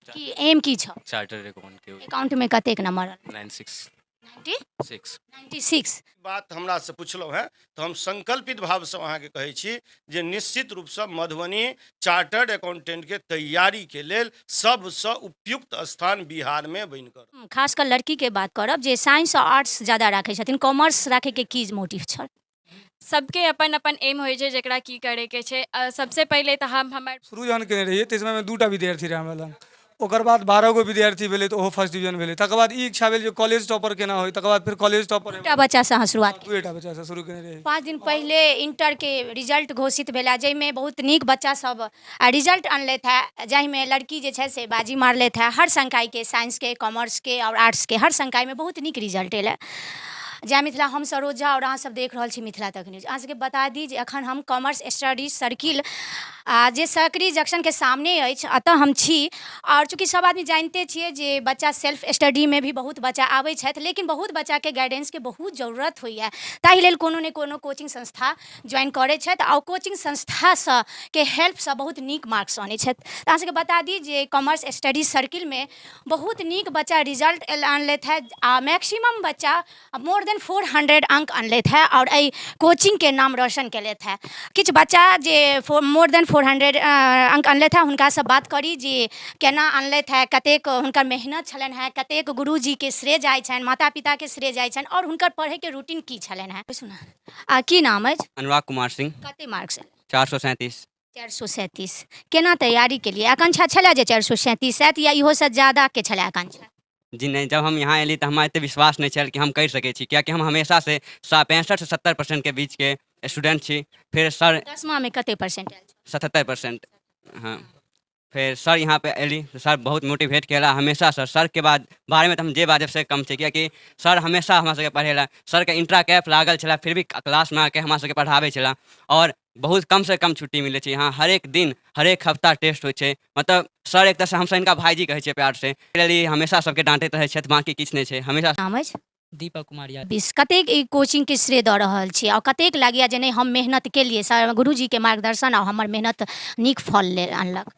कि एम की छ chartered account के अकाउंट में कतेक नंबर 96 6 96 बात हमरा से पुछलहुँ हैं तो हम संकल्पित भाव से अहाँ के कहै छी जे निश्चित रूप से मधुबनी चार्टर्ड अकाउंटेंट के तैयारी के लेल सबसे उपयुक्त स्थान बिहार में बनि कर खास कर लड़की के बात करब जे साइंस और आर्ट्स ज्यादा राखे छथिन कॉमर्स राखे के की मोटिव छल सबके अपन अपन एम होइ छै जेकरा की करे के छै सबसे पहले तो हम हमर शुरू जहन केने रहिए ताहि समय में दूटा विद्यार्थी रहे हमरा लग ओकर बाद 12 गो विद्यार्थी भेलै तऽ ओहो फर्स्ट डिवीजन भेलै तकर बाद ई इच्छा भेल जे कॉलेज टॉपर केना होय तकर बाद फिर कॉलेज टॉपर एकटा बच्चा से अहाँ शुरुआत केलियै। दूटा बच्चा से शुरू केने रही 5 दिन पहले इंटर के रिजल्ट घोषित भेला जाहिमे बहुत नीक बच्चा सब रिजल्ट अनलथि है जाहिमे लड़की जे छै से बाजी मारलथि है हर संकाय के साइंस के कॉमर्स के और आर्ट्स के हर संकाय में बहुत नीक रिजल्ट एलै जय मिथिला हम सरोजा और अहाँ सब देख रहल छी मिथिला तक न्यूज अहाँ सबके बता दी जे अखन हम कॉमर्स स्टडी सर्किल जे सकरी जंक्शन के सामने अछि अतः हम छी और चूँकि सब आदमी जानते छिए जे बच्चा सेल्फ स्टडी में भी बहुत बच्चा आबै छथि लेकिन बहुत बच्चा के गाइडेंस के बहुत जरूरत होइए ताहि लेल कोनो ने कोनो कोचिंग संस्था ज्वाइन करै छथि और कोचिंग संस्था से के हेल्प से बहुत नीक मार्क्स आनै छथि तऽ अहाँ सबके बता दी जे कॉमर्स स्टडी सर्किल में बहुत नीक बच्चा रिजल्ट अनलथि है आ मैक्सिमम बच्चा मोर देन 400 अंक अनलथि है और एहि कोचिंग के नाम रोशन केलथि है किछु बच्चा जे मोर देन 400 अंक अनलथि है हुनका से बात करी जे केना अनलथि है कतेक हुनकर मेहनत छलनि है कतेक गुरुजी के श्रेय जाइ छनि माता पिता के श्रेय जाइ छनि और हुनकर पढ़े के रूटीन की छलनि है सुना की नाम अछि अनुराग कुमार सिंह कते मार्क्स 437 437 केना तैयारी के लिए आकांक्षा छलै जे 437 हैत या इहो से ज्यादा के छलै आकांक्षा जी नहीं जब हम यहाँ एली तो हमारा इतना विश्वास नहीं चल कि हम कर सके छी क्या कि हम हमेशा से 65 से 70% के बीच के स्टूडेंट छी फिर सर 10वां में कते परसेंट आयल 77%। हाँ फिर सर यहाँ पे एली तो सर बहुत मोटिवेट केला हमेशा सर के बाद बारे में तो हम जे बाजब से कम छे कि सर हमेशा हमरा सबके पढ़ेला सर के इंट्रा कैप लागल छला फिर भी क्लास में आके हमरा सबके पढ़ावे छला और बहुत कम से कम छुट्टी मिले छै यहाँ हर एक दिन हर एक हफ्ता टेस्ट होइ छै मतलब सर एक तरह से हमसे इनका भाईजी कहै छै प्यार से लिए हमेशा सबके डांटैत रहै छथि बाकी किछु नहीं छै हमेशा नाम अछि दीपक कुमार यादव 20 कतेक ई कोचिंग के श्रेय दऽ रहल छी और कतेक लागैया जे नहीं हम मेहनत के लिए सर गुरुजी के मार्गदर्शन और हमर मेहनत नीक फल ले अनलक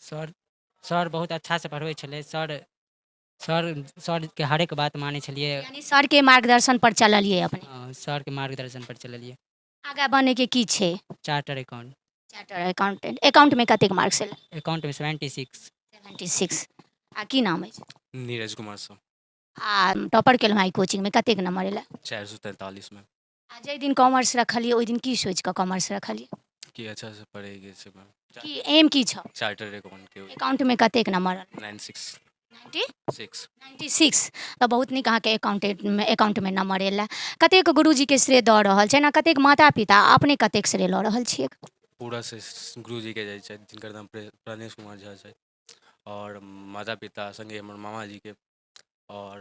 सर बहुत अच्छा से पढ़बै छलै सर के हर एक बात मानै छलिए यानी सर के मार्गदर्शन पर चललिए अपने सर के मार्गदर्शन पर चललिए आगे बने के की छै charter account charter accountant account में कतेक मार्क्स एलै अकाउंट में 76 76 आ की नाम अछि नीरज कुमार सर आ टॉपर केलहुँ आई कोचिंग में कतेक नंबर एलै 443 में आ जाहि दिन कॉमर्स रखलिए ओहि दिन की सोच कऽ कॉमर्स रखलिए कि अच्छा से पढ़ेगी से मैम कि एम की छ चार्टर्ड अकाउंट के अकाउंट में कतेक नंबर 96 96 96 तऽ बहुत नीक अहाँके अकाउंट में नंबर एलै कतेक गुरुजी के श्रेय दऽ रहल छै ना कतेक माता पिता अपने कतेक श्रेय लऽ रहल छियै पूरा से गुरुजी के जाइ छै जिनकर नाम प्राणेश कुमार झा छै और माता पिता संगे हमर मामा जी के और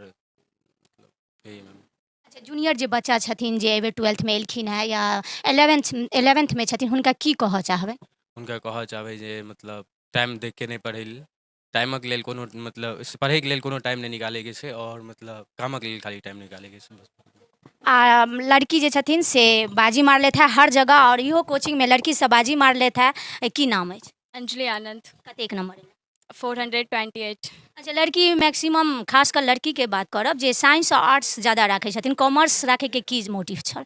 यही मैम अच्छा जूनियर जे बच्चा छथिन जे एहिबेर 12th में एलखिन है या 11th में छथिन हुनका की कहऽ चाहबै हुनका कहऽ चाहबै जे मतलब टाइम देख के नहीं पढ़ै टाइमक लेल कोनो मतलब पढ़े के लेल कोनो टाइम नहीं निकाले के छै और मतलब कामक लेल खाली टाइम निकाले के छै आ लड़की जे छथिन से बाजी मार लेता है हर जगह और इहो कोचिंग में लड़की सब बाजी मार लेता है की नाम अछि अंजलि आनंद कतेक नंबर एलै 428 अच्छा लड़की मैक्सिमम खास कर लड़की के बात करब जे साइंस और आर्ट्स ज्यादा राखे छथिन कॉमर्स राखे के की मोटिव छल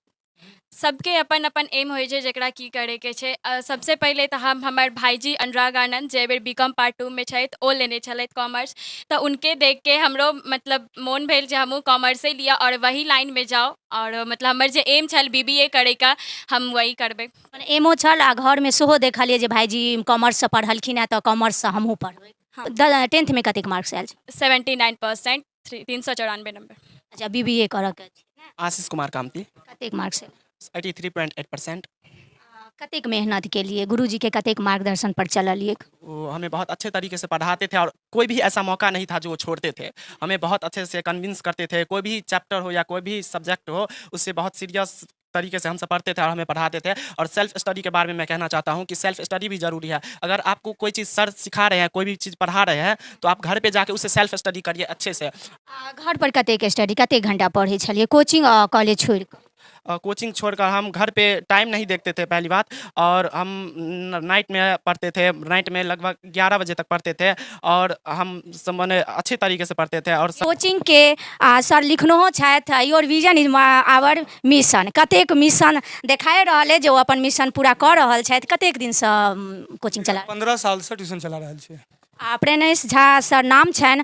सबके अपन अपन एम होइ छै जेकरा की करे के छै सबसे पहले तो हम हमर भाईजी अनुराग आनंद जे बेर बीकॉम पार्ट 2 में छथि ओ लेने छलथि कॉमर्स तो उनके देख के हमरो मतलब मोन भेल जे हमहूँ कॉमर्से लिया और वही लाइन में जाओ और मतलब हमर जे एम छल बीबीए करे का हम वही करबै एमओ छल आ घर में सेहो देखलिए जे भाईजी कॉमर्स से पढ़लखिन है तो कॉमर्स से हमहूँ पढ़बै 10th में कतेक मार्क्स आयल 79% 394 नंबर अच्छा बीबीए करऽ के छै आशीष कुमार कामती कतेक मार्क्स आयल 83.8%। कतेक मेहनत के लिए गुरुजी के कतेक मार्गदर्शन पर चललिए वो हमें बहुत अच्छे तरीके से पढ़ाते थे और कोई भी ऐसा मौका नहीं था जो वो छोड़ते थे हमें बहुत अच्छे से कन्विंस करते थे कोई भी चैप्टर हो या कोई भी सब्जेक्ट हो उससे बहुत सीरियस तरीके से हमसे पढ़ते थे और हमें पढ़ाते थे और सेल्फ स्टडी के बारे में मैं कहना चाहता हूँ कि सेल्फ स्टडी भी ज़रूरी है अगर आपको कोई चीज़ सर सिखा रहे हैं कोई भी चीज़ पढ़ा रहे हैं तो आप घर पे जाके उसे सेल्फ स्टडी करिए अच्छे से घर पर कतेक स्टडी कतेक घंटा पढ़े छलिए कोचिंग और कॉलेज छोड़ कोचिंग छोड़कर हम घर पे टाइम नहीं देखते थे पहली बात, और हम नाइट में पढ़ते थे, नाइट में लगभग 11 बजे तक पढ़ते थे, और हम सब मने अच्छे तरीके से पढ़ते थे। और कोचिंग के सर लिखनो छथि your vision is our mission, कतेक मिशन देखाए रहल अइ जे ओ अपन मिशन पूरा कऽ रहल छथि। कतेक दिनसँ कोचिंग चला 15 साल से ट्यूशन चला रहल छियै। प्रणेश झा सर नाम छनि।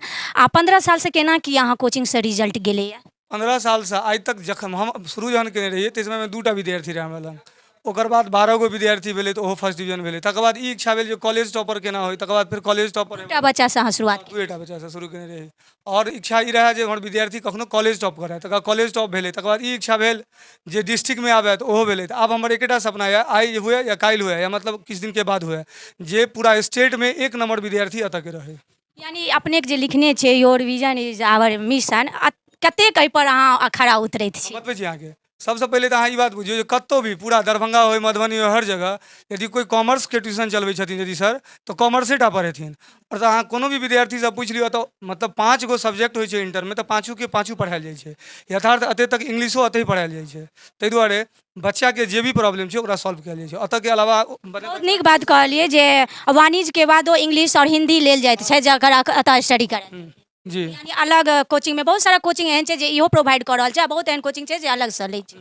15 सालसँ केना की अहाँ कोचिंगसँ रिजल्ट गेलैए? 15 साल से आइ तक जखन हम शुरू जहन केने रहियै ताहि समयमे 2टा विद्यार्थी रहै हमरा लग, ओकर बाद 12 गो विद्यार्थी भेलै तऽ ओहो फर्स्ट डिवीजन भेलै। तकर बाद ई इच्छा भेल जे कॉलेज टॉपर केना होय, तकर बाद फेर कॉलेज टॉपर एकटा बच्चासँ अहाँ शुरुआत केलियै। 2टा बच्चासँ शुरू केने रही, और इच्छा ई रहै जे हमर विद्यार्थी कखनो कॉलेज टॉप करै, तकर बाद कॉलेज टॉप भेलै। तकर बाद ई इच्छा भेल जे डिस्ट्रिक्टमे आबै तऽ ओहो भेलै। तऽ आब हमर एकेटा सपना यऽ, आइ हुए या काल्हि हुए या मतलब किछु दिनके बाद हुए, जे पूरा स्टेटमे 1 नंबर विद्यार्थी एतऽके रहै। यानी अपनेके जे लिखने छै your vision is our mission, कतेक एहिपर अहाँ खड़ा उतरैत छी? बतबै छी अहाँके, सबसँ पहिले तऽ अहाँ ई बात बुझियौ जे कतहु भी पूरा दरभंगा होय, मधुबनी होय, हर जगह यदि कोई कॉमर्सके ट्यूशन चलबै छथिन यदि सर, तऽ कॉमर्से टा पढ़ेथिन। और तऽ अहाँ कोनो भी विद्यार्थीसँ पूछि लियौ तऽ मतलब 5 गो सब्जेक्ट होइ छै इंटरमे, तऽ 5 के 5 पढ़ायल जाइ छै। यथार्थ एतऽ तक इंग्लिशो एतहि पढ़ायल जाइ छै। ताहि दुआरे बच्चाके जे भी प्रॉब्लम छै ओकरा सॉल्व कयल जाइ छै। एतऽके अलावा बहुत नीक बात कहलियै जे वाणिज्यके बादो इंग्लिश और हिंदी लेल जाइत छै जकर एतऽ स्टडी करै। जी यानी अलग कोचिंग में बहुत सारा कोचिंग एहन छै जे इहो प्रोवाइड कऽ रहल छै, बहुत एहन कोचिंग छै जे अलगसँ लै छै।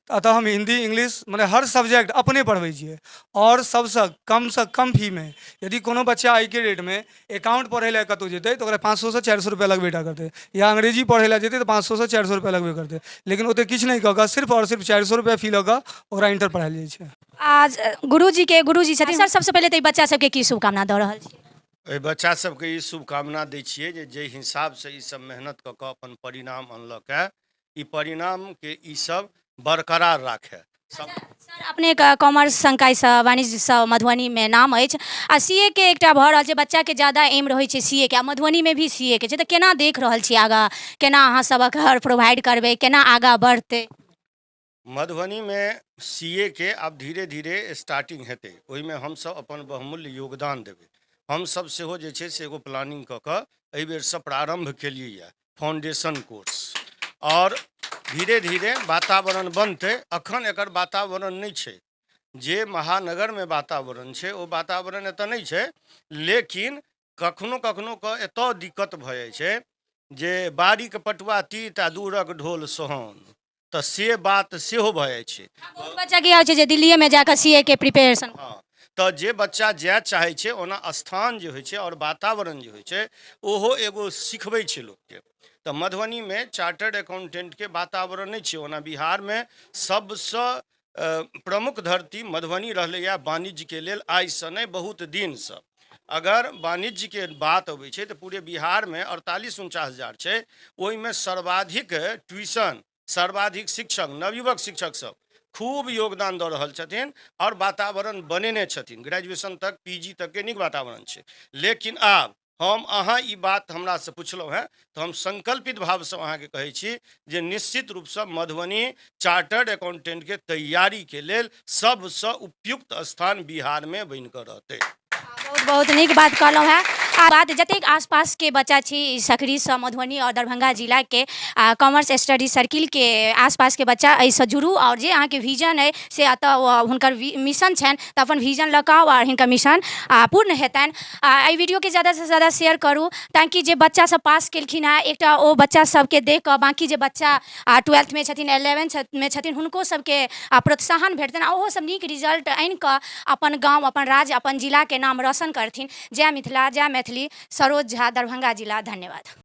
अतः हम हिंदी इंग्लिश मतलब हर सब्जेक्ट अपने पढ़बै छियै, और सबसँ कम फीमे। यदि कोनो बच्चा आइ के डेटमे अकाउंट पढ़ै लए कतहु जेतै तऽ ओकरा 500 से 400 रुपया लगबेटा करतै, या अंग्रेजी पढ़ै लए जेतै तऽ 500 से 400 रुपया लगबे करतै। लेकिन ओते किछु नहि कऽ कऽ सिर्फ और सिर्फ 400 रुपया फी लऽ कऽ ओकरा इंटर पढ़ायल जाइ छै। आज गुरुजी छथिन सर, सबसँ पहिले तऽ ई बच्चा सबके की शुभकामना दऽ रहल छी? एहि बच्चा सबके ई शुभकामना दै छियै जे जाहि हिसाबसँ ई सब मेहनत कऽ कऽ अपन परिणाम अनलक है, ई परिणामके ई सब बरकरार राखै। सब सर अपने कॉमर्स संकायसँ वाणिज्यसँ मधुबनीमे नाम अछि, आ सीए के एकटा भऽ रहल छै, बच्चाके ज्यादा एम रहै छै सीए के, आ मधुबनीमे भी सीए के छै। तऽ केना देख रहल छी आगाँ, केना अहाँ सबक घर प्रोवाइड करबै, केना आगाँ बढ़तै? मधुबनीमे सीए के आब धीरे धीरे स्टार्टिंग हेतै, ओहिमे हमसब अपन बहुमूल्य योगदान देबै। हमसब सेहो जे छै से एगो प्लानिंग कऽ कऽ एहि बेरसँ प्रारम्भ केलियै यऽ फाउंडेशन कोर्स, और धीरे धीरे वातावरण बनतै। अखन एकर वातावरण नहि छै, जे महानगरमे वातावरण छै ओ वातावरण एतऽ नहि छै। लेकिन कखनो कखनो कऽ एतऽ दिक्कत भऽ जाइ छै जे बारीक पटुआ तीत आ दूरक ढोल सोहन, तऽ से बात सेहो भऽ जाइ छै। बहुत बच्चा की होइ छै जे दिल्लीएमे जाकऽ सीए के प्रिपरेशन। हाँ, तऽ जे बच्चा जाय चाहै छै ओना स्थान जे होइ छै और वातावरण जे होइ छै ओहो एगो सिखबै छै लोकके। तऽ मधुबनीमे चार्टर्ड अकाउंटेंटके वातावरण नहि छै। ओना बिहारमे सबसँ प्रमुख धरती मधुबनी रहलैए वाणिज्यके लेल, आइसँ नहि बहुत दिनसँ। अगर वाणिज्यके बात अबै छै तऽ पूरे बिहारमे 48-49 हज़ार छै, ओहिमे सर्वाधिक ट्यूशन, सर्वाधिक शिक्षक, नवयुवक शिक्षक सब खूब योगदान दऽ रहल छथिन और वातावरण बनेने छथिन। ग्रेजुएशन तक पीजी तक के नीक वातावरण छै। लेकिन आब हम अहाँ ई बात हमरासँ पुछलहुँ हैं तऽ हम संकल्पित भावसँ अहाँके कहै छी जे निश्चित रूपसँ मधुबनी चार्टर्ड अकाउंटेंटके तैयारीके लेल सबसँ उपयुक्त स्थान बिहारमे बनि कऽ रहतै। बहुत बहुत नीक बात कहलहुँ हैं। आ बात जतेक आसपासके बच्चा छी सकरीसँ मधुबनी और दरभंगा जिलाके कॉमर्स स्टडी सर्किलके आसपासके बच्चा एहिसँ जुड़ू, और जे अहाँके विजन अइ से एतऽ हुनकर मिशन छनि तऽ अपन विजन लऽ कऽ आउ और हिनकर मिशन पूर्ण हेतनि। एहि वीडियोके ज़्यादासँ ज़्यादा शेयर करू ताकि जे बच्चा सब पास केलखिन हैं एकटा ओ बच्चा सबके देख कऽ बाकी जे बच्चा 12th छथिन, 11th छथिन, हुनको सबके प्रोत्साहन भेटतनि, ओहो सब नीक रिजल्ट आनि कऽ अपन गाँव, अपन राज्य, अपन जिलाके नाम रोशन करथिन। जय मिथिला, जय मैथिली। सरोज झा, दरभंगा जिला। धन्यवाद।